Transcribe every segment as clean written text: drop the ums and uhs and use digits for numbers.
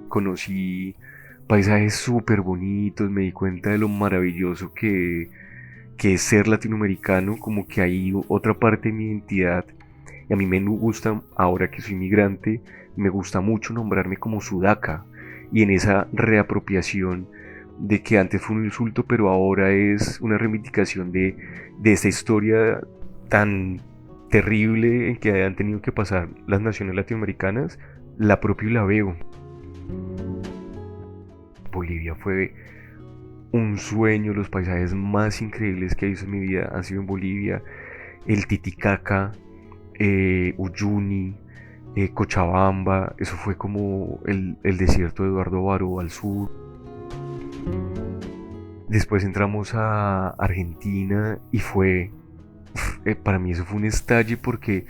Conocí paisajes súper bonitos, me di cuenta de lo maravilloso que es ser latinoamericano, como que hay otra parte de mi identidad. Y a mí me gusta, ahora que soy migrante, me gusta mucho nombrarme como sudaca. Y en esa reapropiación de que antes fue un insulto, pero ahora es una reivindicación de esta historia tan terrible en que han tenido que pasar las naciones latinoamericanas, la propio y la veo. Bolivia fue un sueño, los paisajes más increíbles que he visto en mi vida han sido en Bolivia, el Titicaca, Uyuni, Cochabamba, eso fue como el desierto de Eduardo Baró al sur. Después entramos a Argentina y para mí eso fue un estalle porque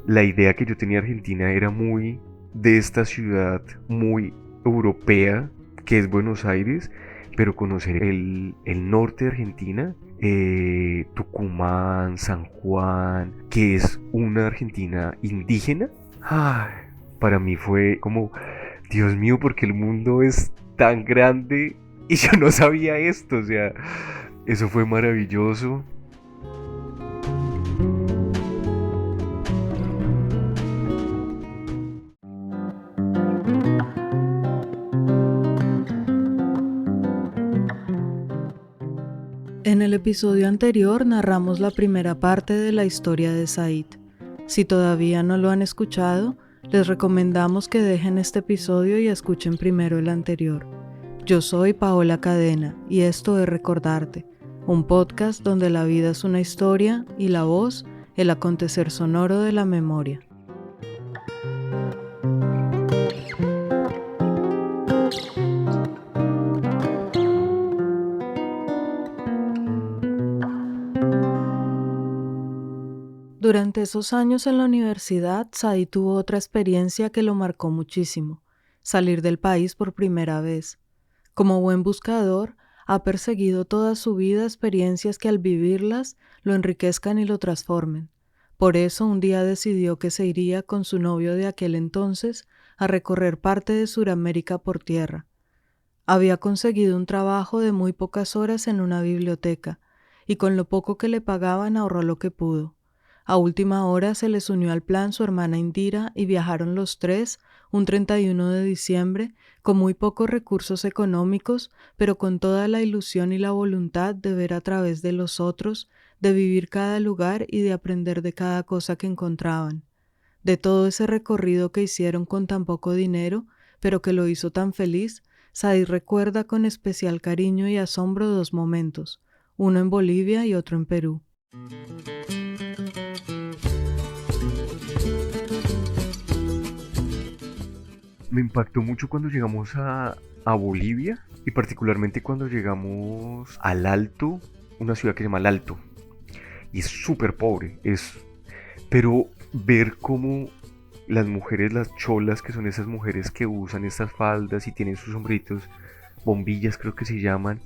la idea que yo tenía de Argentina era muy de esta ciudad muy europea que es Buenos Aires, pero conocer el norte de Argentina, Tucumán, San Juan, que es una Argentina indígena, ay, para mí fue como, Dios mío, porque el mundo es tan grande y yo no sabía esto, o sea, eso fue maravilloso. En el episodio anterior narramos la primera parte de la historia de Said. Si todavía no lo han escuchado, les recomendamos que dejen este episodio y escuchen primero el anterior. Yo soy Paola Cadena y esto es Recordarte, un podcast donde la vida es una historia y la voz, el acontecer sonoro de la memoria. Durante esos años en la universidad, Said tuvo otra experiencia que lo marcó muchísimo: salir del país por primera vez. Como buen buscador, ha perseguido toda su vida experiencias que al vivirlas lo enriquezcan y lo transformen. Por eso un día decidió que se iría con su novio de aquel entonces a recorrer parte de Sudamérica por tierra. Había conseguido un trabajo de muy pocas horas en una biblioteca y con lo poco que le pagaban ahorró lo que pudo. A última hora se les unió al plan su hermana Indira y viajaron los tres un 31 de diciembre con muy pocos recursos económicos, pero con toda la ilusión y la voluntad de ver a través de los otros, de vivir cada lugar y de aprender de cada cosa que encontraban. De todo ese recorrido que hicieron con tan poco dinero, pero que lo hizo tan feliz, Said recuerda con especial cariño y asombro dos momentos, uno en Bolivia y otro en Perú. Me impactó mucho cuando llegamos a Bolivia y particularmente cuando llegamos al Alto, una ciudad que se llama El Alto. Y es súper pobre, pero ver cómo las mujeres, las cholas, que son esas mujeres que usan estas faldas y tienen sus sombritos, bombillas creo que se llaman,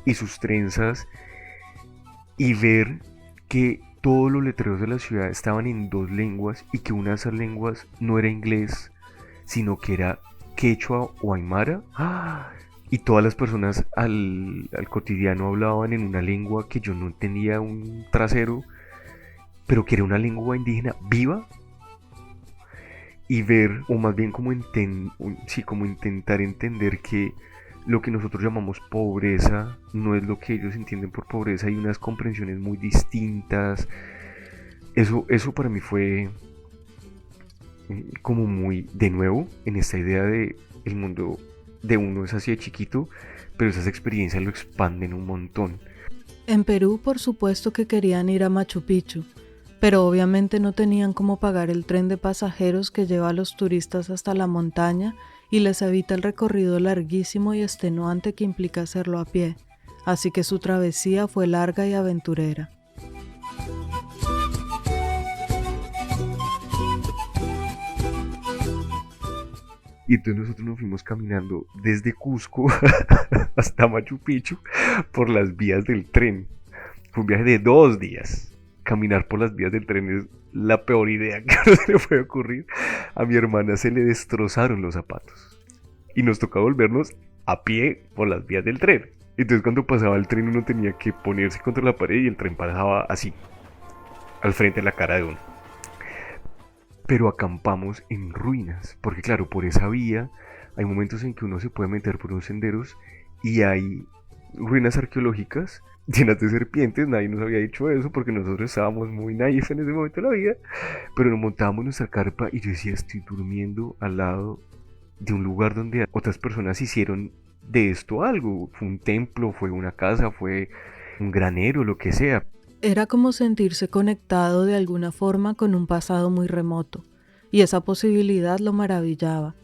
y sus trenzas, y ver que todos los letreros de la ciudad estaban en dos lenguas y que una de esas lenguas no era inglés, sino que era quechua o aymara. ¡Ah! Y todas las personas al cotidiano hablaban en una lengua que yo no entendía un trasero, pero que era una lengua indígena viva. Y ver, o más bien como intentar entender que lo que nosotros llamamos pobreza no es lo que ellos entienden por pobreza. Hay unas comprensiones muy distintas. Eso para mí fue como muy de nuevo en esta idea de el mundo de uno es así de chiquito, pero esas experiencias lo expanden un montón. En Perú, por supuesto que querían ir a Machu Picchu, pero obviamente no tenían cómo pagar el tren de pasajeros que lleva a los turistas hasta la montaña y les evita el recorrido larguísimo y extenuante que implica hacerlo a pie, así que su travesía fue larga y aventurera. Y entonces nosotros nos fuimos caminando desde Cusco hasta Machu Picchu por las vías del tren. Fue un viaje de 2 días, caminar por las vías del tren es la peor idea que a uno se le puede ocurrir. A mi hermana se le destrozaron los zapatos y nos tocaba volvernos a pie por las vías del tren. Entonces cuando pasaba el tren uno tenía que ponerse contra la pared y el tren pasaba así, al frente de la cara de uno. Pero acampamos en ruinas, porque claro, por esa vía hay momentos en que uno se puede meter por unos senderos y hay ruinas arqueológicas llenas de serpientes. Nadie nos había dicho eso porque nosotros estábamos muy naif en ese momento de la vida, pero nos montábamos en nuestra carpa y yo decía, estoy durmiendo al lado de un lugar donde otras personas hicieron de esto algo. Fue un templo, fue una casa, fue un granero, lo que sea. Era como sentirse conectado de alguna forma con un pasado muy remoto, y esa posibilidad lo maravillaba.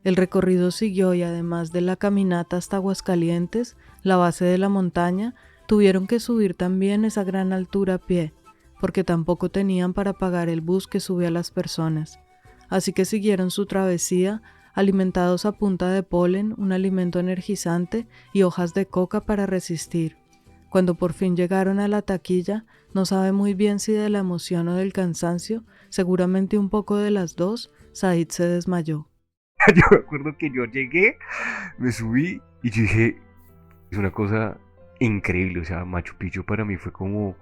El recorrido siguió y además de la caminata hasta Aguascalientes, la base de la montaña, tuvieron que subir también esa gran altura a pie, porque tampoco tenían para pagar el bus que sube a las personas. Así que siguieron su travesía, alimentados a punta de polen, un alimento energizante y hojas de coca para resistir. Cuando por fin llegaron a la taquilla, no sabe muy bien si de la emoción o del cansancio, seguramente un poco de las dos, Said se desmayó. Yo me acuerdo que yo llegué, me subí y yo dije, es una cosa increíble. O sea, Machu Picchu para mí fue como,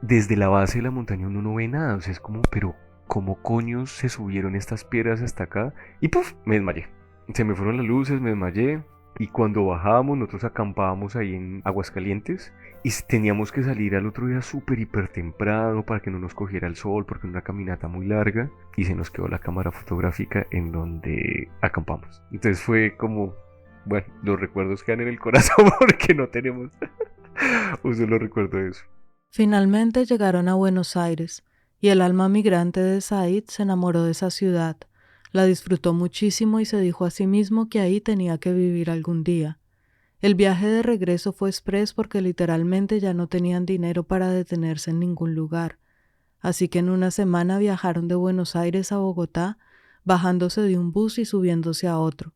desde la base de la montaña uno no ve nada. O sea, es como, pero ¿cómo coños se subieron estas piedras hasta acá? Y puf, me desmayé. Se me fueron las luces, me desmayé. Y cuando bajábamos, nosotros acampábamos ahí en Aguascalientes y teníamos que salir al otro día súper hiper temprano para que no nos cogiera el sol porque era una caminata muy larga y se nos quedó la cámara fotográfica en donde acampamos. Entonces fue como, bueno, los recuerdos quedan en el corazón porque no tenemos un solo recuerdo de eso. Finalmente llegaron a Buenos Aires y el alma migrante de Said se enamoró de esa ciudad. La disfrutó muchísimo y se dijo a sí mismo que ahí tenía que vivir algún día. El viaje de regreso fue express porque literalmente ya no tenían dinero para detenerse en ningún lugar. Así que en una semana viajaron de Buenos Aires a Bogotá, bajándose de un bus y subiéndose a otro.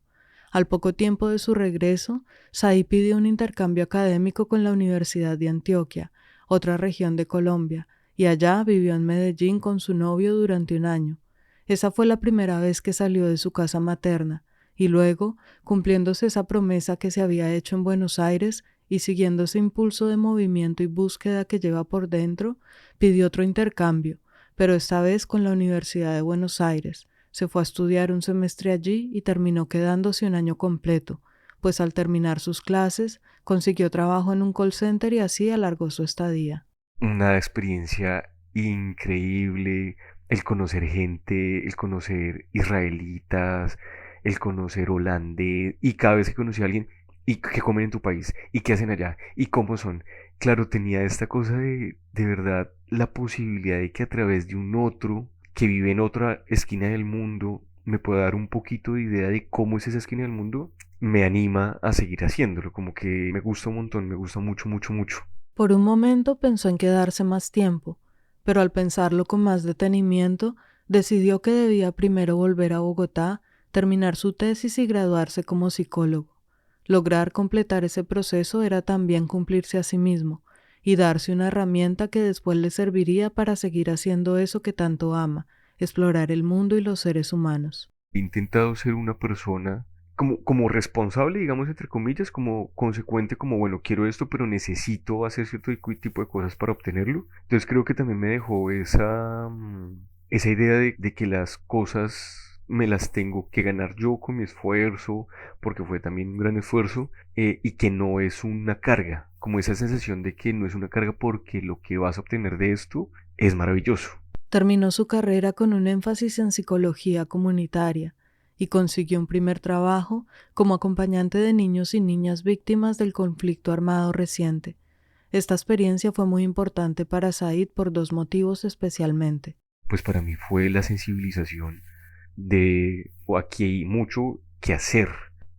Al poco tiempo de su regreso, Said pidió un intercambio académico con la Universidad de Antioquia, otra región de Colombia, y allá vivió en Medellín con su novio durante un año. Esa fue la primera vez que salió de su casa materna, y luego, cumpliéndose esa promesa que se había hecho en Buenos Aires y siguiendo ese impulso de movimiento y búsqueda que lleva por dentro, pidió otro intercambio, pero esta vez con la Universidad de Buenos Aires. Se fue a estudiar un semestre allí y terminó quedándose un año completo, pues al terminar sus clases consiguió trabajo en un call center y así alargó su estadía. Una experiencia increíble, el conocer gente, el conocer israelitas, el conocer holandés, y cada vez que conocí a alguien, y qué comen en tu país, y qué hacen allá, y cómo son. Claro, tenía esta cosa de verdad, la posibilidad de que a través de un otro que vive en otra esquina del mundo, me pueda dar un poquito de idea de cómo es esa esquina del mundo, me anima a seguir haciéndolo, como que me gusta un montón, me gusta mucho, mucho, mucho. Por un momento pensó en quedarse más tiempo, pero al pensarlo con más detenimiento, decidió que debía primero volver a Bogotá, terminar su tesis y graduarse como psicólogo. Lograr completar ese proceso era también cumplirse a sí mismo y darse una herramienta que después le serviría para seguir haciendo eso que tanto ama, explorar el mundo y los seres humanos. He intentado ser una persona como responsable, digamos, entre comillas, como consecuente, como, bueno, quiero esto, pero necesito hacer cierto tipo de cosas para obtenerlo. Entonces creo que también me dejó esa idea de que las cosas me las tengo que ganar yo con mi esfuerzo, porque fue también un gran esfuerzo, y que no es una carga, como esa sensación de que no es una carga porque lo que vas a obtener de esto es maravilloso. Terminó su carrera con un énfasis en psicología comunitaria y consiguió un primer trabajo como acompañante de niños y niñas víctimas del conflicto armado reciente. Esta experiencia fue muy importante para Said por dos motivos especialmente. Pues para mí fue la sensibilización de "Oh, aquí hay mucho que hacer".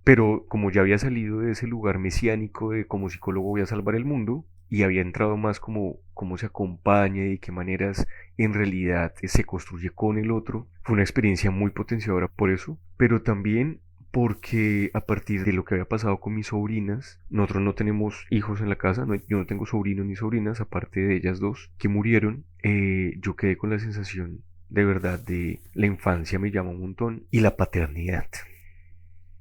Pero como ya había salido de ese lugar mesiánico de como psicólogo voy a salvar el mundo y había entrado más como cómo se acompaña y de qué maneras en realidad se construye con el otro, fue una experiencia muy potenciadora por eso, pero también porque a partir de lo que había pasado con mis sobrinas, nosotros no tenemos hijos en la casa, yo no tengo sobrinos ni sobrinas, aparte de ellas dos que murieron, yo quedé con la sensación de verdad de la infancia me llama un montón y la paternidad.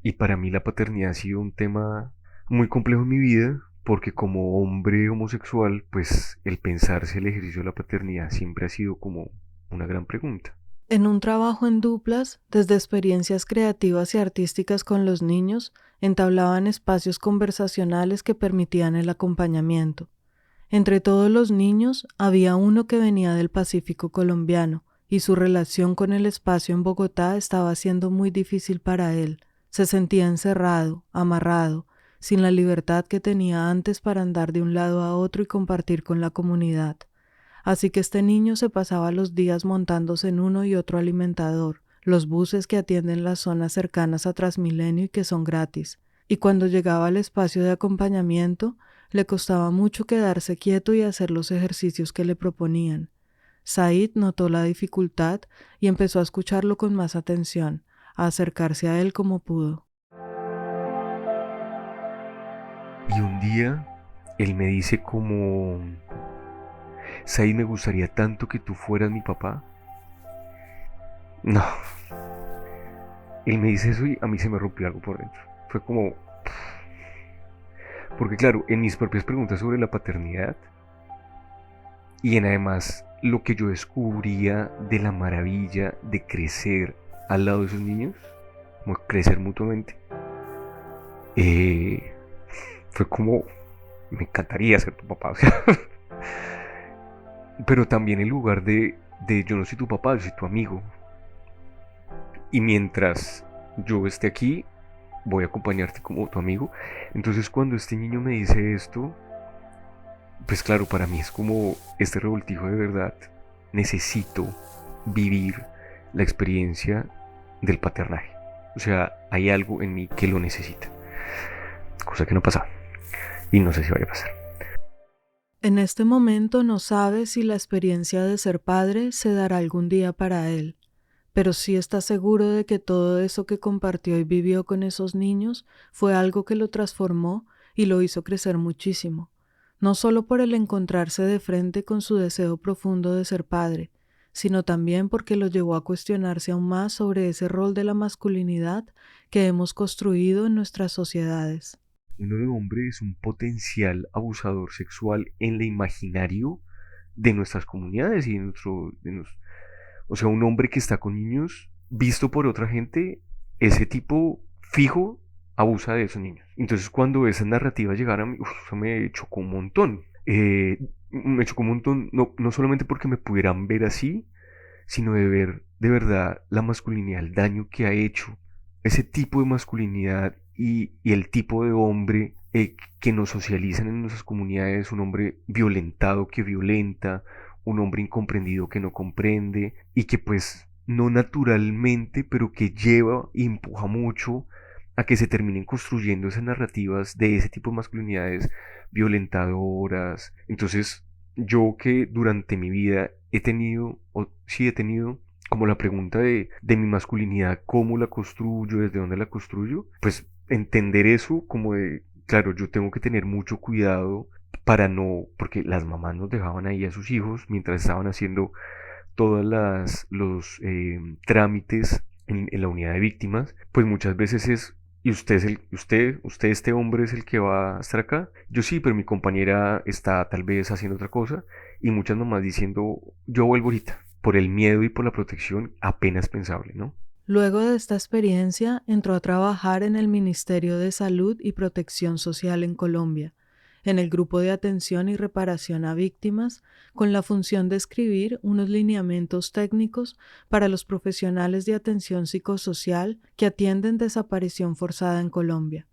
Y para mí la paternidad ha sido un tema muy complejo en mi vida, porque como hombre homosexual, pues el pensarse el ejercicio de la paternidad siempre ha sido como una gran pregunta. En un trabajo en duplas, desde experiencias creativas y artísticas con los niños, entablaban espacios conversacionales que permitían el acompañamiento. Entre todos los niños había uno que venía del Pacífico colombiano, y su relación con el espacio en Bogotá estaba siendo muy difícil para él. Se sentía encerrado, amarrado, sin la libertad que tenía antes para andar de un lado a otro y compartir con la comunidad. Así que este niño se pasaba los días montándose en uno y otro alimentador, los buses que atienden las zonas cercanas a Transmilenio y que son gratis. Y cuando llegaba al espacio de acompañamiento, le costaba mucho quedarse quieto y hacer los ejercicios que le proponían. Said notó la dificultad y empezó a escucharlo con más atención, a acercarse a él como pudo. Y un día él me dice como, Said, me gustaría tanto que tú fueras mi papá. No, él me dice eso y a mí se me rompió algo por dentro. Fue como, porque claro, en mis propias preguntas sobre la paternidad y en además lo que yo descubría de la maravilla de crecer al lado de esos niños, como crecer mutuamente, eh, fue como, me encantaría ser tu papá, o sea, pero también en lugar de yo no soy tu papá, yo soy tu amigo. Y mientras yo esté aquí, voy a acompañarte como tu amigo. Entonces cuando este niño me dice esto, pues claro, para mí es como este revoltijo de verdad. Necesito vivir la experiencia del paternaje. O sea, hay algo en mí que lo necesita. Cosa que no pasa. Y no sé si vaya a pasar. En este momento no sabe si la experiencia de ser padre se dará algún día para él, pero sí está seguro de que todo eso que compartió y vivió con esos niños fue algo que lo transformó y lo hizo crecer muchísimo, no solo por el encontrarse de frente con su deseo profundo de ser padre, sino también porque lo llevó a cuestionarse aún más sobre ese rol de la masculinidad que hemos construido en nuestras sociedades. Uno de hombre es un potencial abusador sexual en el imaginario de nuestras comunidades y o sea, un hombre que está con niños, visto por otra gente, ese tipo fijo abusa de esos niños. Entonces, cuando esas narrativas llegaron, eso me chocó un montón. Me chocó un montón, no solamente porque me pudieran ver así, sino de ver de verdad la masculinidad, el daño que ha hecho. Ese tipo de masculinidad y el tipo de hombre que nos socializan en nuestras comunidades, un hombre violentado que violenta, un hombre incomprendido que no comprende y que pues no naturalmente, pero que lleva y empuja mucho a que se terminen construyendo esas narrativas de ese tipo de masculinidades violentadoras. Entonces, yo que durante mi vida he tenido, o sí he tenido, como la pregunta de mi masculinidad, cómo la construyo, desde dónde la construyo, pues entender eso como de, claro, yo tengo que tener mucho cuidado para no, porque las mamás nos dejaban ahí a sus hijos mientras estaban haciendo todas los trámites en la unidad de víctimas, pues muchas veces es, y usted es usted, este hombre es el que va a estar acá. Yo sí, pero mi compañera está tal vez haciendo otra cosa, y muchas mamás diciendo, yo vuelvo ahorita, por el miedo y por la protección apenas pensable, ¿no? Luego de esta experiencia, entró a trabajar en el Ministerio de Salud y Protección Social en Colombia, en el Grupo de Atención y Reparación a Víctimas, con la función de escribir unos lineamientos técnicos para los profesionales de atención psicosocial que atienden desaparición forzada en Colombia.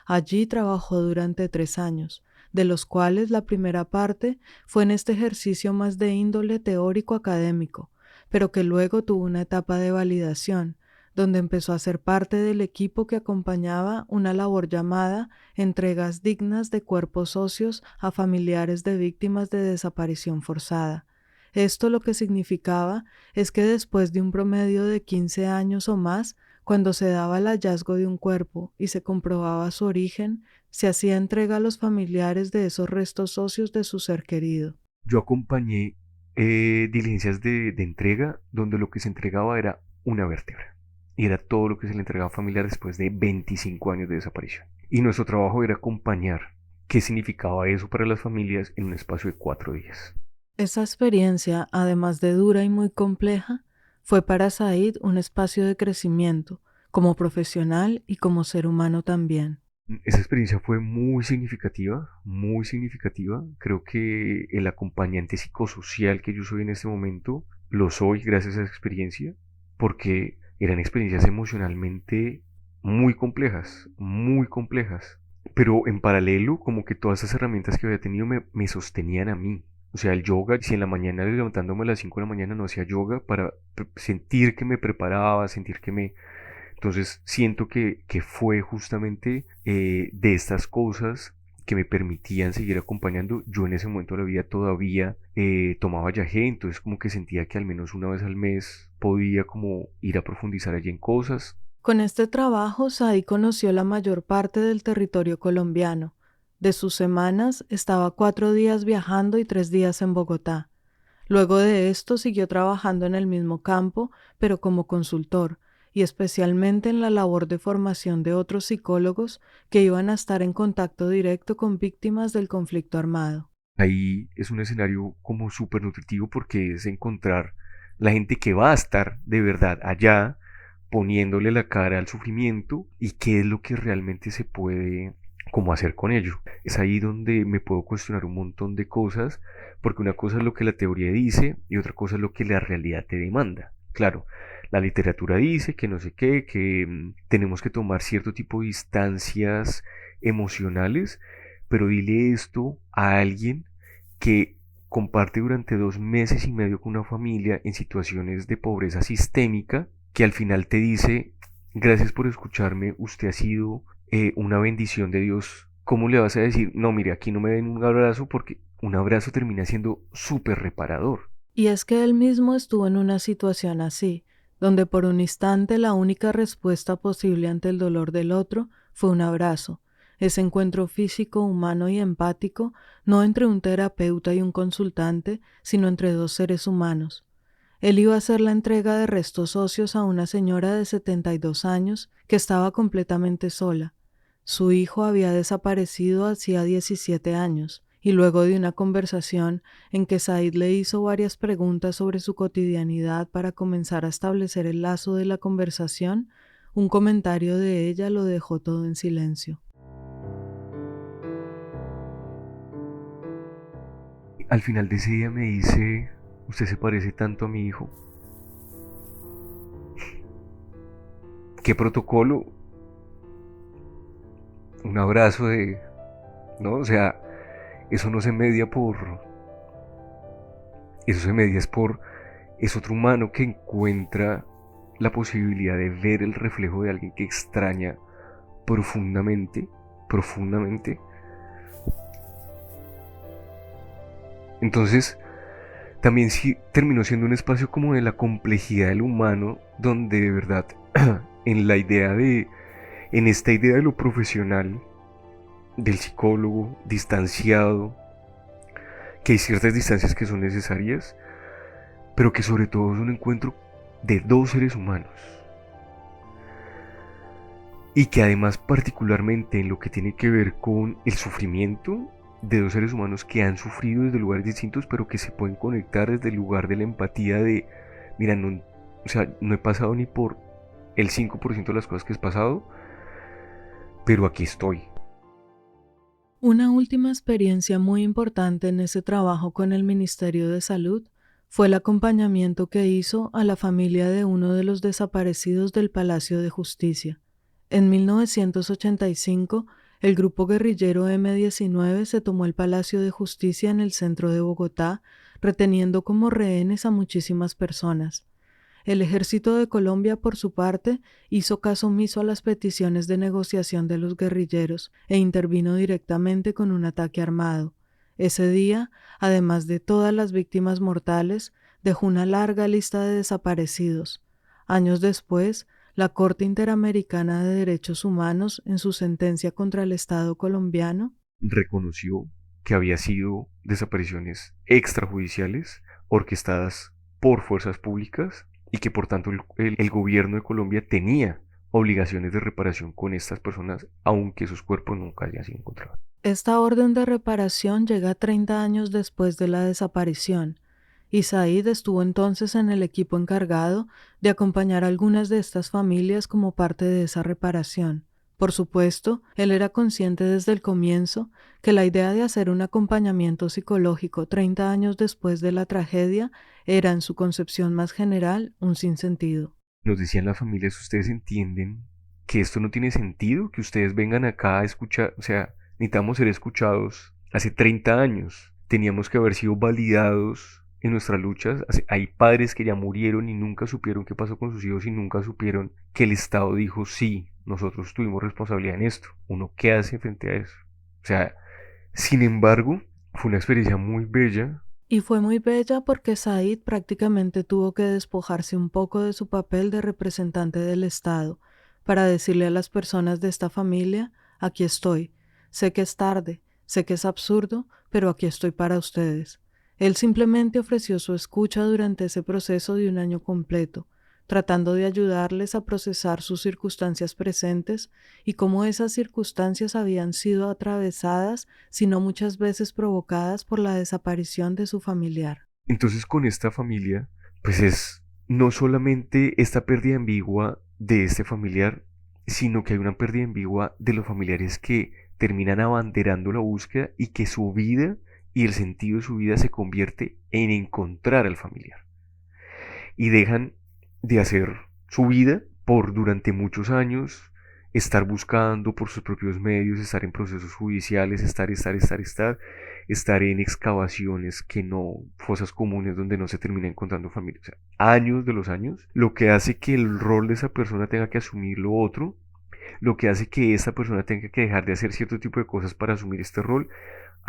Allí trabajó durante 3 años, de los cuales la primera parte fue en este ejercicio más de índole teórico-académico, pero que luego tuvo una etapa de validación, donde empezó a ser parte del equipo que acompañaba una labor llamada entregas dignas de cuerpos óseos a familiares de víctimas de desaparición forzada. Esto lo que significaba es que después de un promedio de 15 años o más, Cuando se daba el hallazgo de un cuerpo y se comprobaba su origen, se hacía entrega a los familiares de esos restos óseos de su ser querido. Yo acompañé diligencias de entrega donde lo que se entregaba era una vértebra. Y era todo lo que se le entregaba a familiar después de 25 años de desaparición. Y nuestro trabajo era acompañar qué significaba eso para las familias en un espacio de 4 días. Esa experiencia, además de dura y muy compleja, fue para Said un espacio de crecimiento, como profesional y como ser humano también. Esa experiencia fue muy significativa, muy significativa. Creo que el acompañante psicosocial que yo soy en este momento lo soy gracias a esa experiencia, porque eran experiencias emocionalmente muy complejas, muy complejas. Pero en paralelo, como que todas esas herramientas que había tenido me sostenían a mí. O sea, el yoga, si en la mañana levantándome a las 5 de la mañana no hacía yoga para sentir que me preparaba, sentir que me entonces siento que fue justamente de estas cosas que me permitían seguir acompañando. Yo en ese momento de la vida todavía tomaba yagé, entonces como que sentía que al menos una vez al mes podía como ir a profundizar allí en cosas. Con este trabajo, Said conoció la mayor parte del territorio colombiano. De sus semanas, estaba 4 días viajando y 3 días en Bogotá. Luego de esto, siguió trabajando en el mismo campo, pero como consultor, y especialmente en la labor de formación de otros psicólogos que iban a estar en contacto directo con víctimas del conflicto armado. Ahí es un escenario como súper nutritivo porque es encontrar la gente que va a estar de verdad allá poniéndole la cara al sufrimiento y qué es lo que realmente se puede como hacer con ello. Es ahí donde me puedo cuestionar un montón de cosas, porque una cosa es lo que la teoría dice y otra cosa es lo que la realidad te demanda. Claro, la literatura dice que no sé qué, que tenemos que tomar cierto tipo de distancias emocionales, pero dile esto a alguien que comparte durante 2 meses y medio con una familia en situaciones de pobreza sistémica, que al final te dice, gracias por escucharme, usted ha sido una bendición de Dios. ¿Cómo le vas a decir, no, mire, aquí no me den un abrazo porque un abrazo termina siendo súper reparador? Y es que él mismo estuvo en una situación así, donde por un instante la única respuesta posible ante el dolor del otro fue un abrazo, ese encuentro físico, humano y empático, no entre un terapeuta y un consultante, sino entre dos seres humanos. Él iba a hacer la entrega de restos óseos a una señora de 72 años que estaba completamente sola. Su hijo había desaparecido hacía 17 años, y luego de una conversación en que Said le hizo varias preguntas sobre su cotidianidad para comenzar a establecer el lazo de la conversación, un comentario de ella lo dejó todo en silencio. Al final de ese día me dice, usted se parece tanto a mi hijo. ¿Qué protocolo? Un abrazo de... ¿No? O sea, eso no se media por... Eso se media es por... Es otro humano que encuentra la posibilidad de ver el reflejo de alguien que extraña profundamente, profundamente. Entonces, también sí terminó siendo un espacio como de la complejidad del humano, donde de verdad, en la idea de, en esta idea de lo profesional, del psicólogo distanciado, que hay ciertas distancias que son necesarias, pero que sobre todo es un encuentro de dos seres humanos. Y que además particularmente en lo que tiene que ver con el sufrimiento de dos seres humanos que han sufrido desde lugares distintos, pero que se pueden conectar desde el lugar de la empatía de, mira, no, o sea, no he pasado ni por el 5% de las cosas que has pasado, pero aquí estoy. Una última experiencia muy importante en ese trabajo con el Ministerio de Salud fue el acompañamiento que hizo a la familia de uno de los desaparecidos del Palacio de Justicia. En 1985, el grupo guerrillero M-19 se tomó el Palacio de Justicia en el centro de Bogotá, reteniendo como rehenes a muchísimas personas. El ejército de Colombia, por su parte, hizo caso omiso a las peticiones de negociación de los guerrilleros e intervino directamente con un ataque armado. Ese día, además de todas las víctimas mortales, dejó una larga lista de desaparecidos. Años después, la Corte Interamericana de Derechos Humanos en su sentencia contra el Estado colombiano reconoció que había sido desapariciones extrajudiciales orquestadas por fuerzas públicas y que por tanto el gobierno de Colombia tenía obligaciones de reparación con estas personas, aunque sus cuerpos nunca hayan sido encontrados. Esta orden de reparación llega 30 años después de la desaparición, y Said estuvo entonces en el equipo encargado de acompañar a algunas de estas familias como parte de esa reparación. Por supuesto, él era consciente desde el comienzo que la idea de hacer un acompañamiento psicológico 30 años después de la tragedia era, en su concepción más general, un sinsentido. Nos decían las familias, ustedes entienden que esto no tiene sentido, que ustedes vengan acá a escuchar, o sea, necesitamos ser escuchados. Hace 30 años teníamos que haber sido validados en nuestras luchas. Hay padres que ya murieron y nunca supieron qué pasó con sus hijos y nunca supieron que el Estado dijo, sí, nosotros tuvimos responsabilidad en esto. ¿Uno qué hace frente a eso? O sea, sin embargo, fue una experiencia muy bella. Y fue muy bella porque Said prácticamente tuvo que despojarse un poco de su papel de representante del Estado para decirle a las personas de esta familia, aquí estoy, sé que es tarde, sé que es absurdo, pero aquí estoy para ustedes. Él simplemente ofreció su escucha durante ese proceso de un año completo, tratando de ayudarles a procesar sus circunstancias presentes y cómo esas circunstancias habían sido atravesadas, sino muchas veces provocadas por la desaparición de su familiar. Entonces con esta familia, pues es no solamente esta pérdida ambigua de este familiar, sino que hay una pérdida ambigua de los familiares que terminan abanderando la búsqueda y que su vida y el sentido de su vida se convierte en encontrar al familiar. Y dejan de hacer su vida por durante muchos años, estar buscando por sus propios medios, estar en procesos judiciales, estar en excavaciones que no, fosas comunes donde no se termina encontrando familia. O sea, años de los años, lo que hace que el rol de esa persona tenga que asumir lo otro, lo que hace que esa persona tenga que dejar de hacer cierto tipo de cosas para asumir este rol,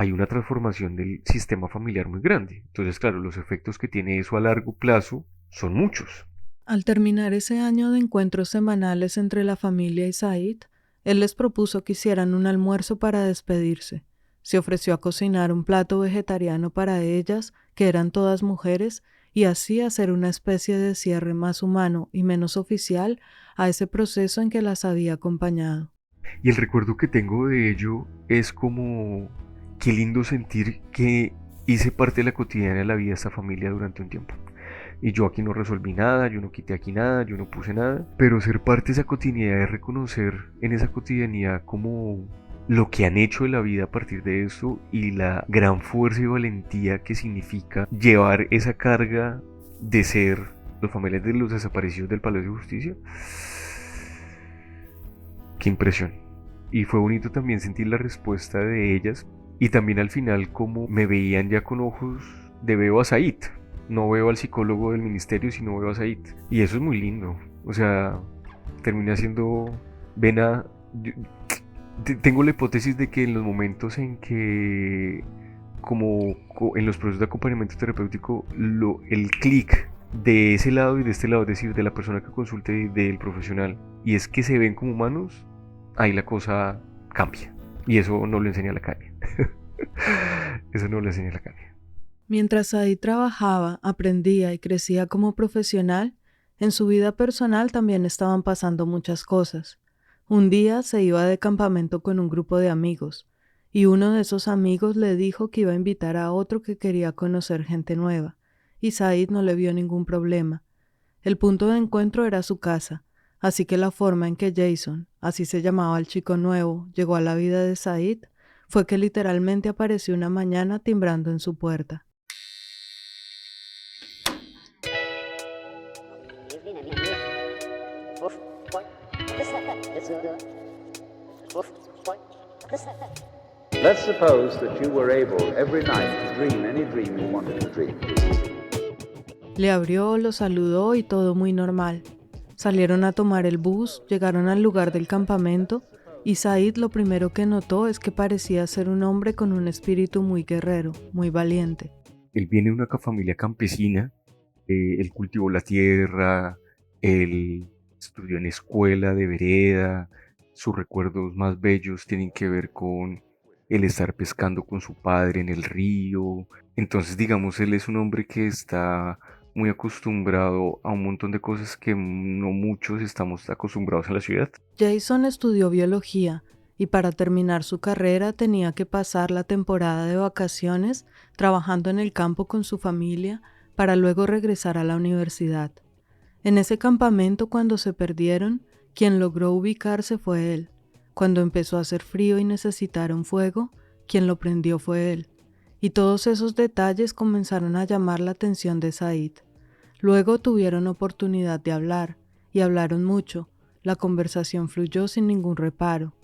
hay una transformación del sistema familiar muy grande. Entonces, claro, los efectos que tiene eso a largo plazo son muchos. Al terminar ese año de encuentros semanales entre la familia y Said, él les propuso que hicieran un almuerzo para despedirse. Se ofreció a cocinar un plato vegetariano para ellas, que eran todas mujeres, y así hacer una especie de cierre más humano y menos oficial a ese proceso en que las había acompañado. Y el recuerdo que tengo de ello es como, qué lindo sentir que hice parte de la cotidiana de la vida de esta familia durante un tiempo. Y yo aquí no resolví nada, yo no quité aquí nada, yo no puse nada, pero ser parte de esa cotidianidad es reconocer en esa cotidianidad como lo que han hecho de la vida a partir de eso y la gran fuerza y valentía que significa llevar esa carga de ser los familiares de los desaparecidos del Palacio de Justicia. Qué impresión. Y fue bonito también sentir la respuesta de ellas y también al final como me veían ya con ojos de veo a Said. No veo al psicólogo del ministerio, sino veo a Said. Y eso es muy lindo. O sea, termina siendo... Ven a... Tengo la hipótesis de que en los momentos en que, como en los procesos de acompañamiento terapéutico, el clic de ese lado y de este lado, es decir, de la persona que consulte y del profesional, y es que se ven como humanos, ahí la cosa cambia. Y eso no lo enseña la academia. Eso no lo enseña la academia. Mientras Said trabajaba, aprendía y crecía como profesional, en su vida personal también estaban pasando muchas cosas. Un día se iba de campamento con un grupo de amigos, y uno de esos amigos le dijo que iba a invitar a otro que quería conocer gente nueva, y Said no le vio ningún problema. El punto de encuentro era su casa, así que la forma en que Jason, así se llamaba el chico nuevo, llegó a la vida de Said fue que literalmente apareció una mañana timbrando en su puerta. Let's suppose that you were able every night to dream any dream you wanted to dream. Le abrió, lo saludó y todo muy normal. Salieron a tomar el bus, llegaron al lugar del campamento y Said lo primero que notó es que parecía ser un hombre con un espíritu muy guerrero, muy valiente. Él viene de una familia campesina, él cultivó la tierra, él estudió en escuela de vereda, sus recuerdos más bellos tienen que ver con el estar pescando con su padre en el río. Entonces, digamos, él es un hombre que está muy acostumbrado a un montón de cosas que no muchos estamos acostumbrados en la ciudad. Jason estudió biología y para terminar su carrera tenía que pasar la temporada de vacaciones trabajando en el campo con su familia para luego regresar a la universidad. En ese campamento, cuando se perdieron, quien logró ubicarse fue él. Cuando empezó a hacer frío y necesitaron fuego, quien lo prendió fue él. Y todos esos detalles comenzaron a llamar la atención de Said. Luego tuvieron oportunidad de hablar, y hablaron mucho. La conversación fluyó sin ningún reparo.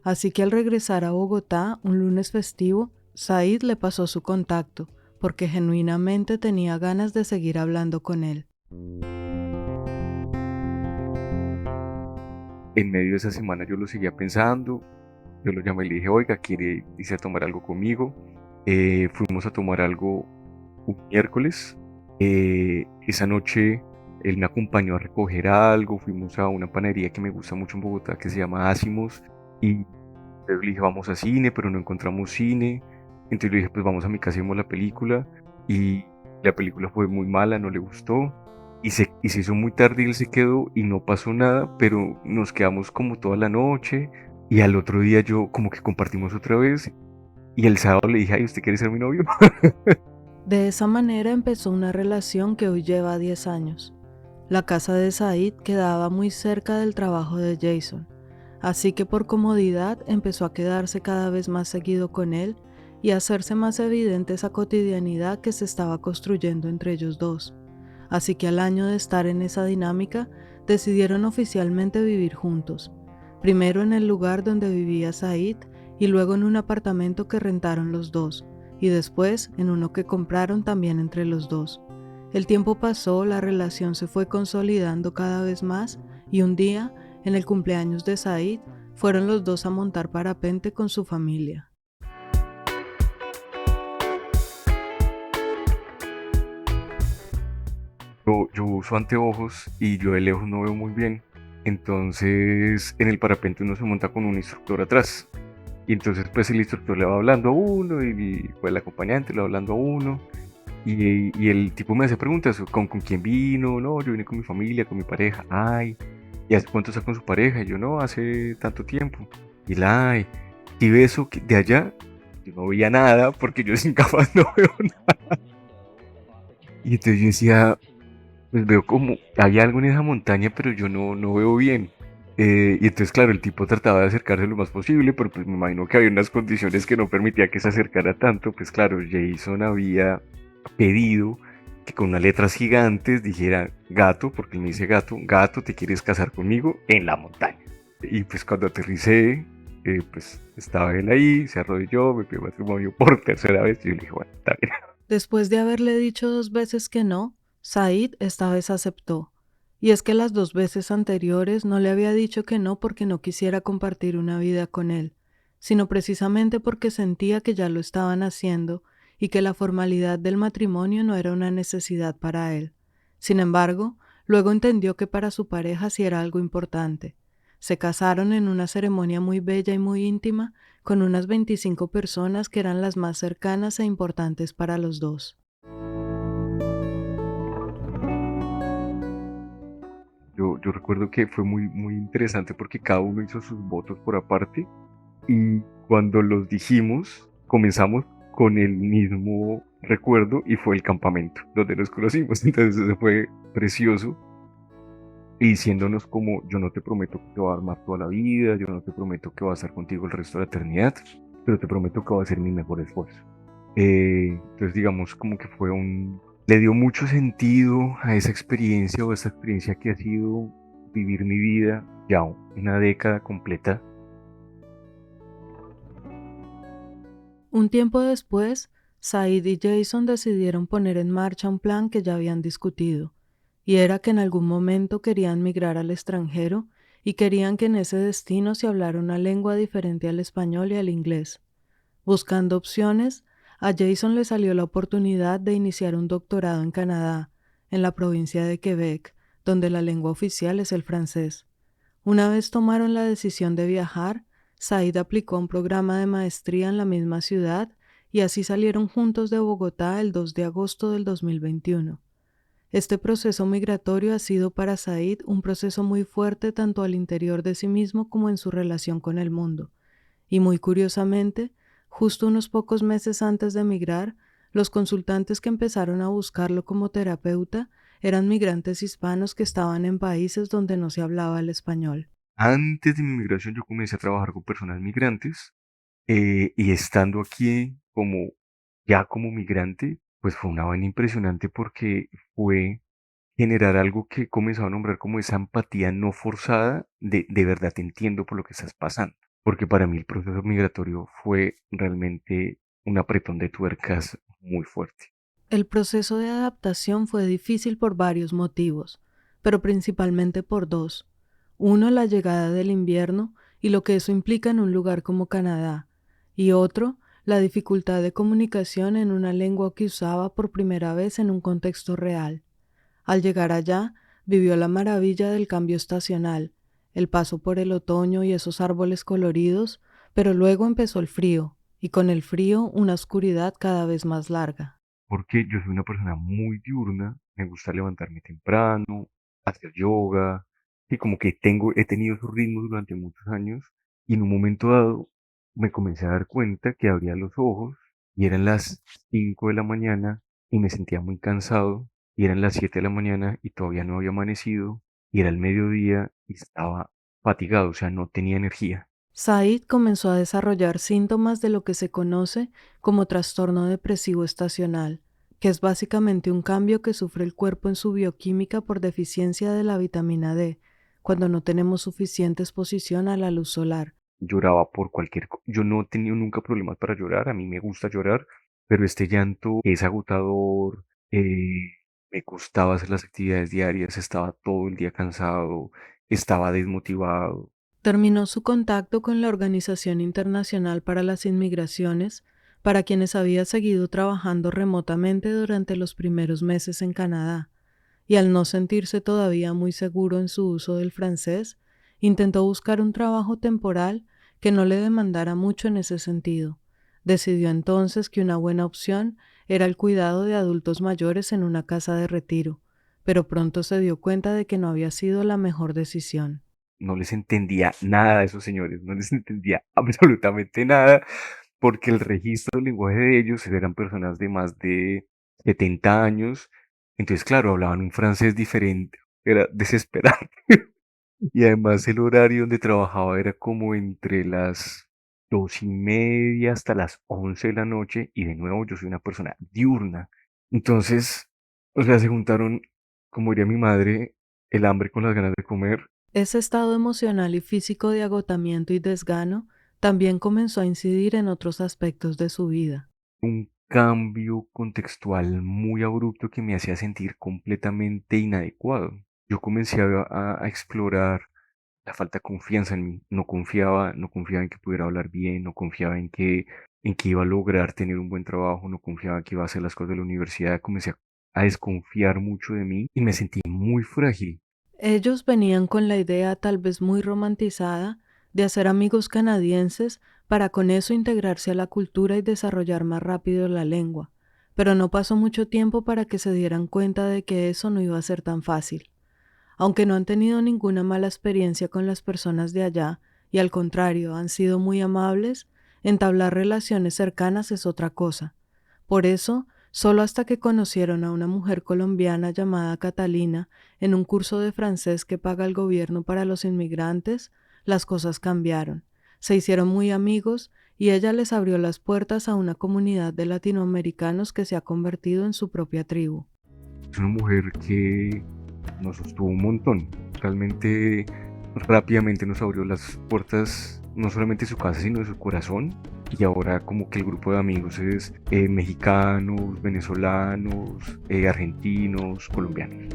Así que al regresar a Bogotá, un lunes festivo, Said le pasó su contacto, porque genuinamente tenía ganas de seguir hablando con él. En medio de esa semana yo lo seguía pensando, yo lo llamé y le dije, oiga, ¿quiere irse a tomar algo conmigo? Fuimos a tomar algo un miércoles. Esa noche él me acompañó a recoger algo, fuimos a una panadería que me gusta mucho en Bogotá que se llama Ácimos y luego le dije, vamos a cine, pero no encontramos cine. Entonces le dije, pues vamos a mi casa y vemos la película. Y la película fue muy mala, no le gustó. Y se hizo muy tarde y él se quedó y no pasó nada, pero nos quedamos como toda la noche. Y al otro día yo como que compartimos otra vez. Y el sábado le dije, ay, ¿usted quiere ser mi novio? De esa manera empezó una relación que hoy lleva 10 años. La casa de Said quedaba muy cerca del trabajo de Jason, así que por comodidad empezó a quedarse cada vez más seguido con él y a hacerse más evidente esa cotidianidad que se estaba construyendo entre ellos dos. Así que al año de estar en esa dinámica, decidieron oficialmente vivir juntos, primero en el lugar donde vivía Said y luego en un apartamento que rentaron los dos, y después en uno que compraron también entre los dos. El tiempo pasó, la relación se fue consolidando cada vez más y un día, en el cumpleaños de Said, fueron los dos a montar parapente con su familia. Yo uso anteojos y yo de lejos no veo muy bien. Entonces en el parapente uno se monta con un instructor atrás. Y entonces pues el instructor le va hablando a uno y pues el acompañante le va hablando a uno. Y el tipo me hace preguntas, ¿con quién vino? No, yo vine con mi familia, con mi pareja. Ay, ¿y hace cuánto está con su pareja? Y yo no, hace tanto tiempo. Y la, ay, y ve eso de allá, yo no veía nada porque yo sin gafas no veo nada. Y entonces yo decía, pues veo como, había algo en esa montaña, pero yo no veo bien. Y entonces, claro, el tipo trataba de acercarse lo más posible, pero pues me imagino que había unas condiciones que no permitía que se acercara tanto. Pues claro, Jason había pedido que con unas letras gigantes dijera gato, porque él me dice gato, gato, ¿te quieres casar conmigo? En la montaña. Y pues cuando aterricé, pues estaba él ahí, se arrodilló, me pidió matrimonio por tercera vez y yo le dije, bueno, está bien. Después de haberle dicho 2 veces que no, Said esta vez aceptó. Y es que las 2 veces anteriores no le había dicho que no porque no quisiera compartir una vida con él, sino precisamente porque sentía que ya lo estaban haciendo y que la formalidad del matrimonio no era una necesidad para él. Sin embargo, luego entendió que para su pareja sí era algo importante. Se casaron en una ceremonia muy bella y muy íntima, con unas 25 personas que eran las más cercanas e importantes para los dos. Yo recuerdo que fue muy interesante porque cada uno hizo sus votos por aparte y cuando los dijimos comenzamos con el mismo recuerdo y fue el campamento donde nos conocimos. Entonces eso fue precioso y diciéndonos como yo no te prometo que te va a armar toda la vida, yo no te prometo que va a estar contigo el resto de la eternidad, pero te prometo que va a ser mi mejor esfuerzo. Entonces digamos como que fue le dio mucho sentido a esa experiencia o a esa experiencia que ha sido vivir mi vida ya una década completa. Un tiempo después, Said y Jason decidieron poner en marcha un plan que ya habían discutido, y era que en algún momento querían migrar al extranjero y querían que en ese destino se hablara una lengua diferente al español y al inglés. Buscando opciones, a Jason le salió la oportunidad de iniciar un doctorado en Canadá, en la provincia de Quebec, donde la lengua oficial es el francés. Una vez tomaron la decisión de viajar, Said aplicó un programa de maestría en la misma ciudad y así salieron juntos de Bogotá el 2 de agosto del 2021. Este proceso migratorio ha sido para Said un proceso muy fuerte tanto al interior de sí mismo como en su relación con el mundo. Y muy curiosamente, justo unos pocos meses antes de emigrar, los consultantes que empezaron a buscarlo como terapeuta eran migrantes hispanos que estaban en países donde no se hablaba el español. Antes de mi migración yo comencé a trabajar con personas migrantes y estando aquí como migrante, pues fue una vaina impresionante porque fue generar algo que he comenzado a nombrar como esa empatía no forzada de verdad te entiendo por lo que estás pasando. Porque para mí el proceso migratorio fue realmente un apretón de tuercas muy fuerte. El proceso de adaptación fue difícil por varios motivos, pero principalmente por dos. Uno, la llegada del invierno y lo que eso implica en un lugar como Canadá, y otro, la dificultad de comunicación en una lengua que usaba por primera vez en un contexto real. Al llegar allá, vivió la maravilla del cambio estacional, el paso por el otoño y esos árboles coloridos, pero luego empezó el frío, y con el frío una oscuridad cada vez más larga. Porque yo soy una persona muy diurna, me gusta levantarme temprano, hacer yoga, y como que he tenido esos ritmos durante muchos años, y en un momento dado me comencé a dar cuenta que abría los ojos y eran las 5 de la mañana y me sentía muy cansado, y eran las 7 de la mañana y todavía no había amanecido, y era el mediodía y estaba fatigado, o sea, no tenía energía. Said comenzó a desarrollar síntomas de lo que se conoce como trastorno depresivo estacional, que es básicamente un cambio que sufre el cuerpo en su bioquímica por deficiencia de la vitamina D, cuando no tenemos suficiente exposición a la luz solar. Lloraba por cualquier cosa. Yo no he tenido nunca problemas para llorar, a mí me gusta llorar, pero este llanto es agotador, me costaba hacer las actividades diarias, estaba todo el día cansado, estaba desmotivado. Terminó su contacto con la Organización Internacional para las Inmigraciones, para quienes había seguido trabajando remotamente durante los primeros meses en Canadá, y al no sentirse todavía muy seguro en su uso del francés, intentó buscar un trabajo temporal que no le demandara mucho en ese sentido. Decidió entonces que una buena opción era el cuidado de adultos mayores en una casa de retiro, pero pronto se dio cuenta de que no había sido la mejor decisión. No les entendía nada a esos señores, no les entendía absolutamente nada, porque el registro del lenguaje de ellos eran personas de más de 70 años, entonces claro, hablaban un francés diferente, era desesperante. Y además el horario donde trabajaba era como entre las 2:30 hasta las 11 de la noche y de nuevo yo soy una persona diurna. Entonces, o sea, se juntaron, como diría mi madre, el hambre con las ganas de comer. Ese estado emocional y físico de agotamiento y desgano también comenzó a incidir en otros aspectos de su vida. Un cambio contextual muy abrupto que me hacía sentir completamente inadecuado. Yo comencé a explorar la falta de confianza en mí. No confiaba en que pudiera hablar bien, no confiaba en que iba a lograr tener un buen trabajo, no confiaba que iba a hacer las cosas de la universidad. Comencé a desconfiar mucho de mí y me sentí muy frágil. Ellos venían con la idea tal vez muy romantizada de hacer amigos canadienses para con eso integrarse a la cultura y desarrollar más rápido la lengua, pero no pasó mucho tiempo para que se dieran cuenta de que eso no iba a ser tan fácil. Aunque no han tenido ninguna mala experiencia con las personas de allá, y al contrario, han sido muy amables, entablar relaciones cercanas es otra cosa. Por eso, solo hasta que conocieron a una mujer colombiana llamada Catalina en un curso de francés que paga el gobierno para los inmigrantes, las cosas cambiaron. Se hicieron muy amigos y ella les abrió las puertas a una comunidad de latinoamericanos que se ha convertido en su propia tribu. Es una mujer que nos sostuvo un montón. Realmente rápidamente nos abrió las puertas no solamente de su casa, sino de su corazón. Y ahora como que el grupo de amigos es mexicanos, venezolanos, argentinos, colombianos.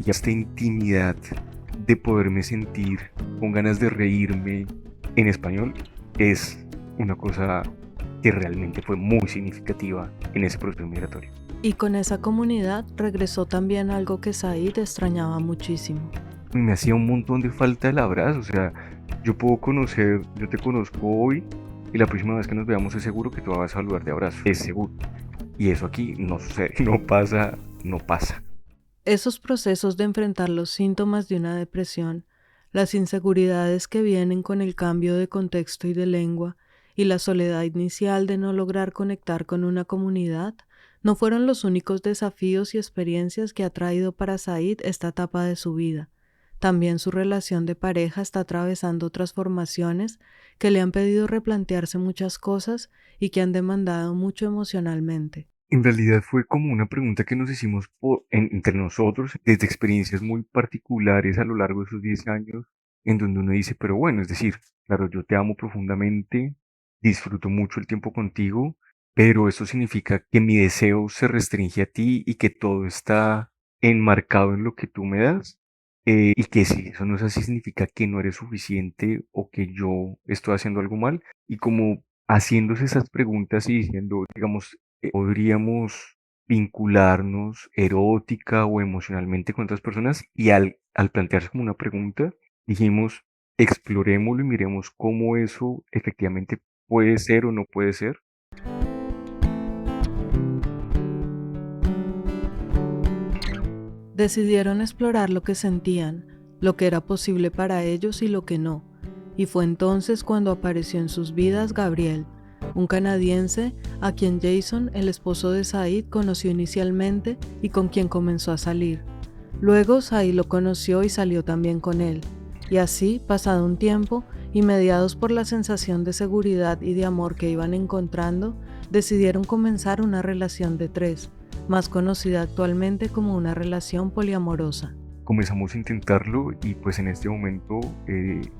Y esta intimidad de poderme sentir con ganas de reírme en español es una cosa que realmente fue muy significativa en ese proceso migratorio. Y con esa comunidad regresó también algo que Said extrañaba muchísimo. Y me hacía un montón de falta el abrazo, o sea, yo te conozco hoy y la próxima vez que nos veamos es seguro que te vas a saludar de abrazo, es seguro. Y eso aquí no sucede, no pasa, no pasa. Esos procesos de enfrentar los síntomas de una depresión, las inseguridades que vienen con el cambio de contexto y de lengua, y la soledad inicial de no lograr conectar con una comunidad, no fueron los únicos desafíos y experiencias que ha traído para Said esta etapa de su vida. También su relación de pareja está atravesando transformaciones que le han pedido replantearse muchas cosas y que han demandado mucho emocionalmente. En realidad fue como una pregunta que nos hicimos entre nosotros, desde experiencias muy particulares a lo largo de esos 10 años, en donde uno dice, pero bueno, es decir, claro, yo te amo profundamente, disfruto mucho el tiempo contigo, pero eso significa que mi deseo se restringe a ti y que todo está enmarcado en lo que tú me das. Y que si eso no es así, significa que no eres suficiente o que yo estoy haciendo algo mal. Y como haciéndose esas preguntas y diciendo, digamos, podríamos vincularnos erótica o emocionalmente con otras personas y al plantearse como una pregunta, dijimos, explorémoslo y miremos cómo eso efectivamente puede ser o no puede ser. Decidieron explorar lo que sentían, lo que era posible para ellos y lo que no, y fue entonces cuando apareció en sus vidas Gabriel, un canadiense a quien Jason, el esposo de Said, conoció inicialmente y con quien comenzó a salir. Luego Said lo conoció y salió también con él, y así, pasado un tiempo, y mediados por la sensación de seguridad y de amor que iban encontrando, decidieron comenzar una relación de 3, más conocida actualmente como una relación poliamorosa. Comenzamos a intentarlo y pues en este momento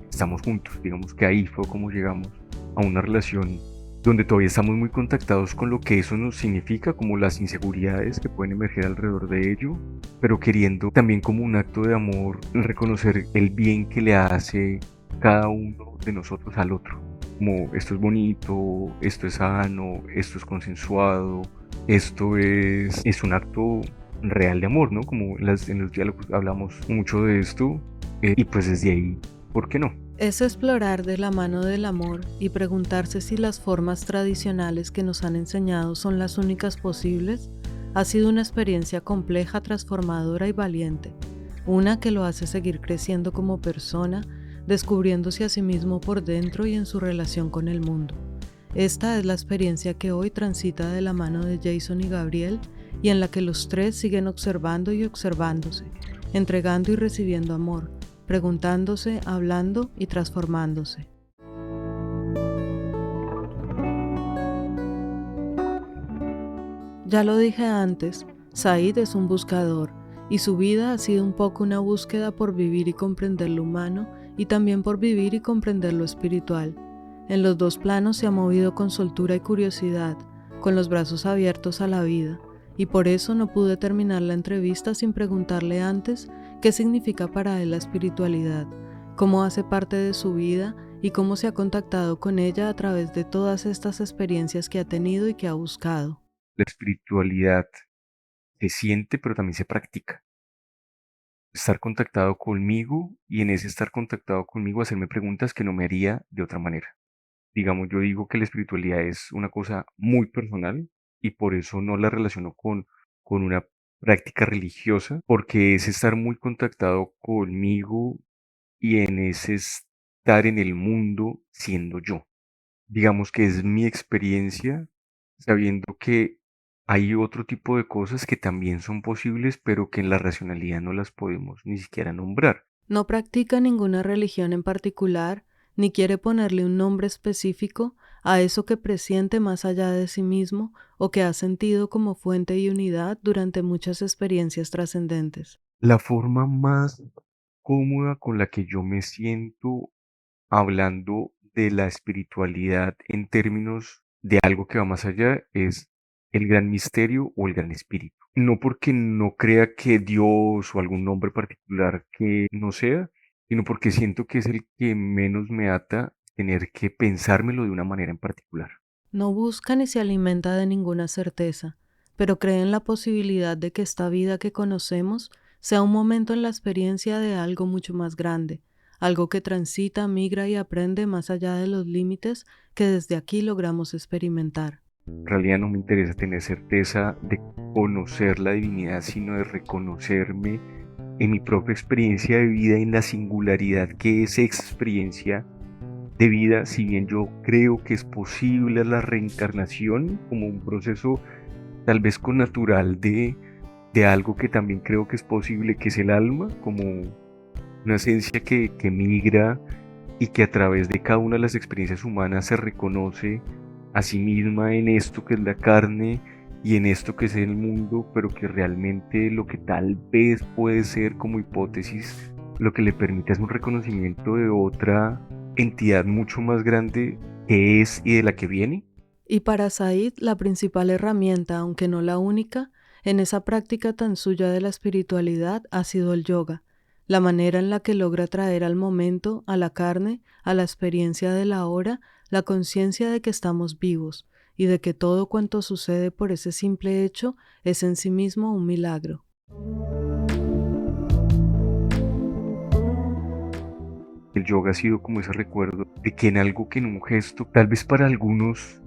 estamos juntos. Digamos que ahí fue como llegamos a una relación donde todavía estamos muy contactados con lo que eso nos significa, como las inseguridades que pueden emerger alrededor de ello, pero queriendo también como un acto de amor reconocer el bien que le hace cada uno de nosotros al otro. Como esto es bonito, esto es sano, esto es consensuado, esto es un acto real de amor, ¿no? Como en los diálogos hablamos mucho de esto, y pues desde ahí, ¿por qué no? Es explorar de la mano del amor y preguntarse si las formas tradicionales que nos han enseñado son las únicas posibles. Ha sido una experiencia compleja, transformadora y valiente, una que lo hace seguir creciendo como persona, descubriéndose a sí mismo por dentro y en su relación con el mundo. Esta es la experiencia que hoy transita de la mano de Jason y Gabriel y en la que los tres siguen observando y observándose, entregando y recibiendo amor, preguntándose, hablando y transformándose. Ya lo dije antes, Said es un buscador y su vida ha sido un poco una búsqueda por vivir y comprender lo humano y también por vivir y comprender lo espiritual. En los dos planos se ha movido con soltura y curiosidad, con los brazos abiertos a la vida, y por eso no pude terminar la entrevista sin preguntarle antes qué significa para él la espiritualidad, cómo hace parte de su vida y cómo se ha contactado con ella a través de todas estas experiencias que ha tenido y que ha buscado. La espiritualidad se siente, pero también se practica. Estar contactado conmigo y en ese estar contactado conmigo hacerme preguntas que no me haría de otra manera. Digamos, yo digo que la espiritualidad es una cosa muy personal y por eso no la relaciono con una práctica religiosa, porque es estar muy contactado conmigo y en ese estar en el mundo siendo yo. Digamos que es mi experiencia sabiendo que hay otro tipo de cosas que también son posibles, pero que en la racionalidad no las podemos ni siquiera nombrar. No practica ninguna religión en particular, ni quiere ponerle un nombre específico a eso que presiente más allá de sí mismo o que ha sentido como fuente y unidad durante muchas experiencias trascendentes. La forma más cómoda con la que yo me siento hablando de la espiritualidad en términos de algo que va más allá es el gran misterio o el gran espíritu. No porque no crea que Dios o algún nombre particular que no sea, sino porque siento que es el que menos me ata tener que pensármelo de una manera en particular. No busca ni se alimenta de ninguna certeza, pero cree en la posibilidad de que esta vida que conocemos sea un momento en la experiencia de algo mucho más grande, algo que transita, migra y aprende más allá de los límites que desde aquí logramos experimentar. En realidad no me interesa tener certeza de conocer la divinidad, sino de reconocerme en mi propia experiencia de vida, en la singularidad que es experiencia de vida. Si bien yo creo que es posible la reencarnación como un proceso tal vez connatural de algo que también creo que es posible, que es el alma, como una esencia que migra y que a través de cada una de las experiencias humanas se reconoce a sí misma en esto que es la carne y en esto que es el mundo, pero que realmente lo que tal vez puede ser como hipótesis, lo que le permite es un reconocimiento de otra entidad mucho más grande que es y de la que viene. Y para Said, la principal herramienta, aunque no la única, en esa práctica tan suya de la espiritualidad ha sido el yoga, la manera en la que logra traer al momento, a la carne, a la experiencia de la hora, la conciencia de que estamos vivos y de que todo cuanto sucede por ese simple hecho es en sí mismo un milagro. El yoga ha sido como ese recuerdo de que en algo que en un gesto, tal vez para algunos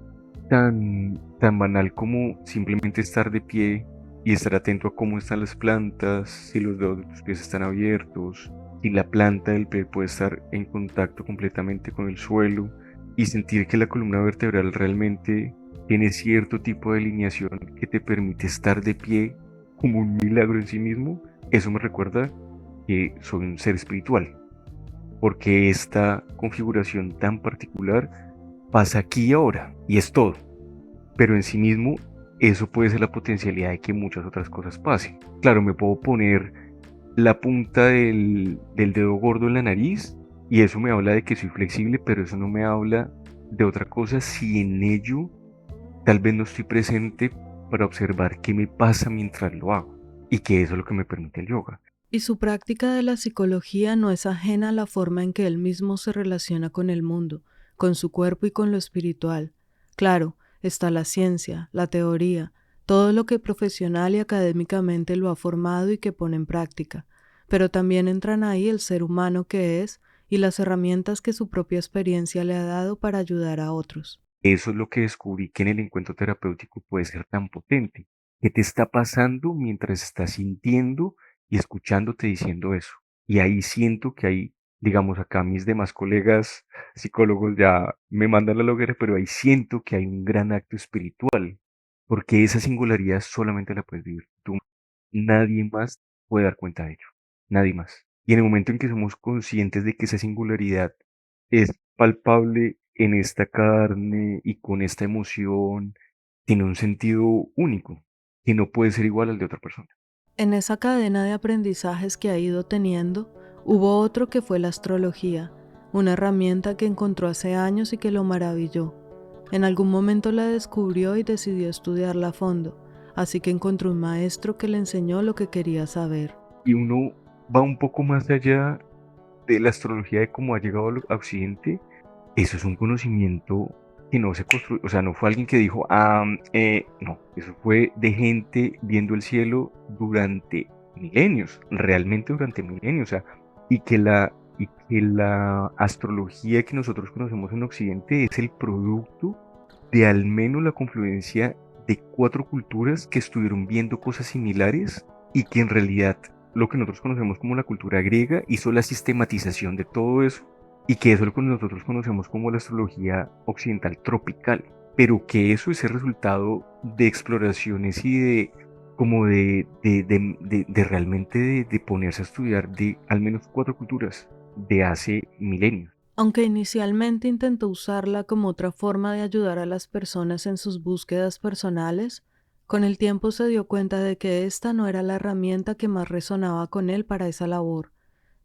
tan banal como simplemente estar de pie y estar atento a cómo están las plantas, si los dedos de tus pies están abiertos, si la planta del pie puede estar en contacto completamente con el suelo y sentir que la columna vertebral realmente tiene cierto tipo de alineación que te permite estar de pie como un milagro en sí mismo. Eso me recuerda que soy un ser espiritual, porque esta configuración tan particular pasa aquí y ahora, y es todo. Pero en sí mismo, eso puede ser la potencialidad de que muchas otras cosas pasen. Claro, me puedo poner la punta del dedo gordo en la nariz, y eso me habla de que soy flexible, pero eso no me habla de otra cosa si en ello tal vez no estoy presente para observar qué me pasa mientras lo hago. Y que eso es lo que me permite el yoga. Y su práctica de la psicología no es ajena a la forma en que él mismo se relaciona con el mundo, con su cuerpo y con lo espiritual. Claro, está la ciencia, la teoría, todo lo que profesional y académicamente lo ha formado y que pone en práctica, pero también entran ahí el ser humano que es y las herramientas que su propia experiencia le ha dado para ayudar a otros. Eso es lo que descubrí que en el encuentro terapéutico puede ser tan potente. ¿Qué te está pasando mientras estás sintiendo y escuchándote diciendo eso? Y ahí siento que hay, digamos, acá mis demás colegas psicólogos ya me mandan la loguera, pero ahí siento que hay un gran acto espiritual, porque esa singularidad solamente la puedes vivir tú. Nadie más puede dar cuenta de ello. Nadie más. Y en el momento en que somos conscientes de que esa singularidad es palpable en esta carne y con esta emoción, tiene un sentido único, que no puede ser igual al de otra persona. En esa cadena de aprendizajes que ha ido teniendo, hubo otro que fue la astrología, una herramienta que encontró hace años y que lo maravilló. En algún momento la descubrió y decidió estudiarla a fondo, así que encontró un maestro que le enseñó lo que quería saber. Y uno va un poco más allá de la astrología de cómo ha llegado a Occidente. Eso es un conocimiento que no se construyó, o sea, no fue alguien que dijo, no, eso fue de gente viendo el cielo durante milenios, realmente durante milenios, o sea, y que la astrología que nosotros conocemos en Occidente es el producto de al menos la confluencia de 4 culturas que estuvieron viendo cosas similares y que en realidad lo que nosotros conocemos como la cultura griega hizo la sistematización de todo eso y que eso es lo que nosotros conocemos como la astrología occidental tropical, pero que eso es el resultado de exploraciones y de como de realmente de ponerse a estudiar de al menos 4 culturas de hace milenios. Aunque inicialmente intentó usarla como otra forma de ayudar a las personas en sus búsquedas personales, con el tiempo se dio cuenta de que esta no era la herramienta que más resonaba con él para esa labor.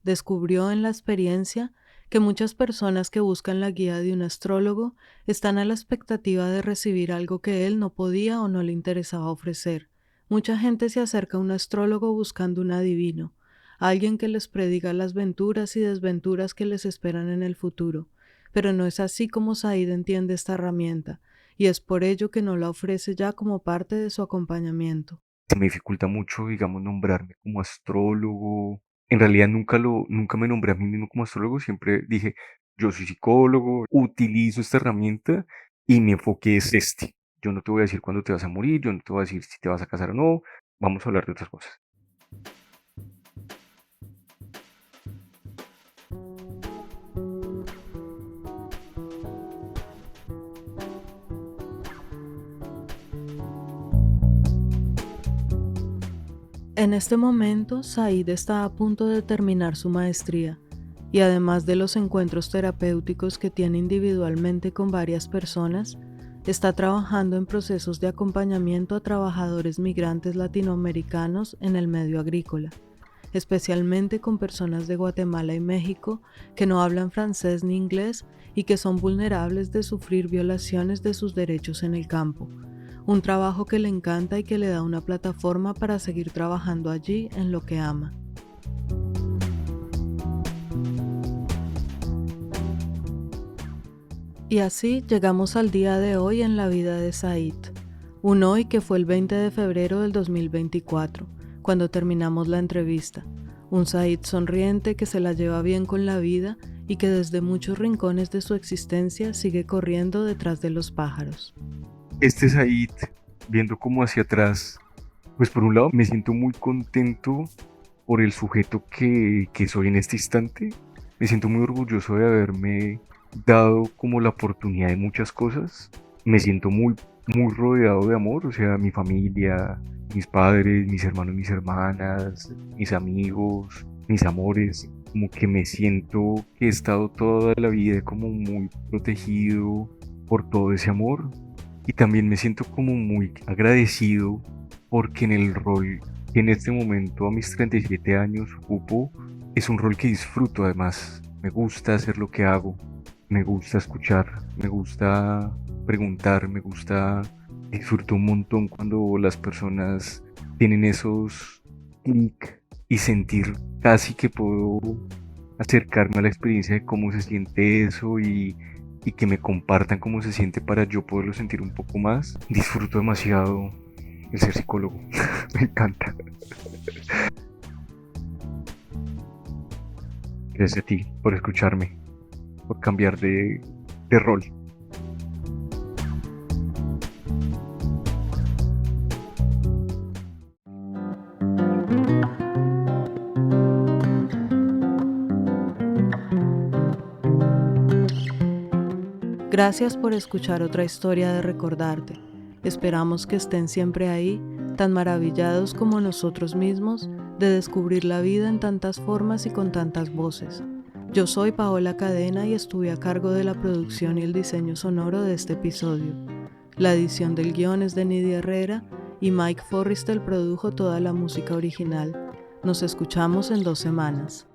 Descubrió en la experiencia que muchas personas que buscan la guía de un astrólogo están a la expectativa de recibir algo que él no podía o no le interesaba ofrecer. Mucha gente se acerca a un astrólogo buscando un adivino, alguien que les prediga las venturas y desventuras que les esperan en el futuro. Pero no es así como Said entiende esta herramienta, y es por ello que no la ofrece ya como parte de su acompañamiento. Se me dificulta mucho, digamos, nombrarme como astrólogo. En realidad nunca me nombré a mí mismo como astrólogo, siempre dije, yo soy psicólogo, utilizo esta herramienta y mi enfoque es este. Yo no te voy a decir cuándo te vas a morir, yo no te voy a decir si te vas a casar o no, vamos a hablar de otras cosas. En este momento, Said está a punto de terminar su maestría y además de los encuentros terapéuticos que tiene individualmente con varias personas, está trabajando en procesos de acompañamiento a trabajadores migrantes latinoamericanos en el medio agrícola, especialmente con personas de Guatemala y México que no hablan francés ni inglés y que son vulnerables de sufrir violaciones de sus derechos en el campo. Un trabajo que le encanta y que le da una plataforma para seguir trabajando allí en lo que ama. Y así llegamos al día de hoy en la vida de Said. Un hoy que fue el 20 de febrero del 2024, cuando terminamos la entrevista. Un Said sonriente que se la lleva bien con la vida y que desde muchos rincones de su existencia sigue corriendo detrás de los pájaros. Este Said, viendo como hacia atrás, pues por un lado me siento muy contento por el sujeto que soy en este instante. Me siento muy orgulloso de haberme dado como la oportunidad de muchas cosas. Me siento muy rodeado de amor, o sea, mi familia, mis padres, mis hermanos, mis hermanas, mis amigos, mis amores. Como que me siento que he estado toda la vida como muy protegido por todo ese amor. Y también me siento como muy agradecido porque en el rol que en este momento a mis 37 años ocupo, es un rol que disfruto además. Me gusta hacer lo que hago, me gusta escuchar, me gusta preguntar, disfruto un montón cuando las personas tienen esos clic y sentir casi que puedo acercarme a la experiencia de cómo se siente eso y que me compartan cómo se siente para yo poderlo sentir un poco más. Disfruto demasiado el ser psicólogo. Me encanta. Gracias a ti por escucharme, por cambiar de rol. Gracias por escuchar otra historia de Recordarte. Esperamos que estén siempre ahí, tan maravillados como nosotros mismos, de descubrir la vida en tantas formas y con tantas voces. Yo soy Paola Cadena y estuve a cargo de la producción y el diseño sonoro de este episodio. La edición del guión es de Nidia Herrera y Mike Forristel produjo toda la música original. Nos escuchamos en 2 semanas.